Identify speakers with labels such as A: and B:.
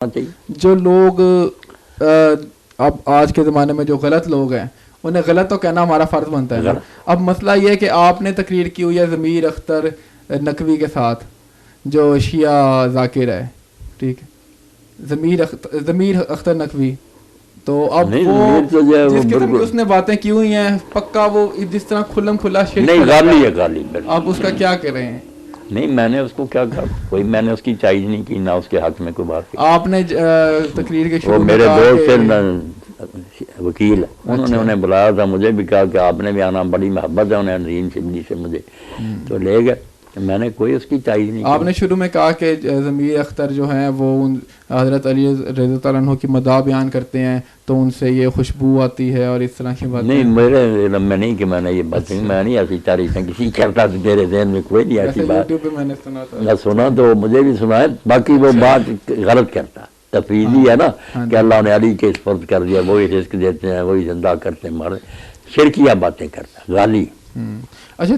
A: جو لوگ اب آج کے زمانے میں جو غلط لوگ ہیں انہیں غلط تو کہنا ہمارا فرض بنتا ہے. اب مسئلہ یہ ہے کہ آپ نے تقریر کی ہوئی ہے ضمیر اختر نقوی کے ساتھ جو شیعہ ذاکر ہے, ٹھیک ہے, ضمیر اختر نقوی, تو اب وہ جس قسم کی اس نے باتیں کی ہوئی ہیں پکا وہ جس طرح کھلم کھلا
B: نہیں غالی ہے, غالی.
A: آپ اس کا کیا کر رہے ہیں؟
B: نہیں میں نے اس کو کیا کہا, کوئی میں نے اس کی چائز نہیں کی, نہ اس کے حق میں کوئی بات کی.
A: آپ نے تقریر کے شروع
B: وہ میرے دوست سے وکیل, انہوں نے انہیں بلایا تھا, مجھے بھی کہا کہ آپ نے بھی آنا, بڑی محبت ہے انہیں نریم شبلی سے مجھے, تو لے گئے. میں نے کوئی اس کی چائز نہیں.
A: آپ نے شروع میں کہا کہ ضمیر اختر جو ہیں وہ حضرت علی رضی اللہ عنہ کی مداح بیان کرتے ہیں تو ان سے یہ خوشبو آتی ہے اور اس طرح کی بات.
B: نہیں میرے علم میں نہیں کہ میں نے یہ بات, میں نہیں ایسی تعریفیں کسی کرتا, میرے ذہن میں کوئی نہیں ایسی بات.
A: میں نے سنا تھا,
B: میں سنا تو مجھے بھی سنا ہے, باقی وہ بات غلط کرتا, تفریدی ہے نا کہ اللہ نے علی کے سپرد کر دیا, وہی رزق دیتے ہیں, وہی زندہ کرتے ہیں, مارے, شرکیہ باتیں کرتا, غالی.
A: اچھا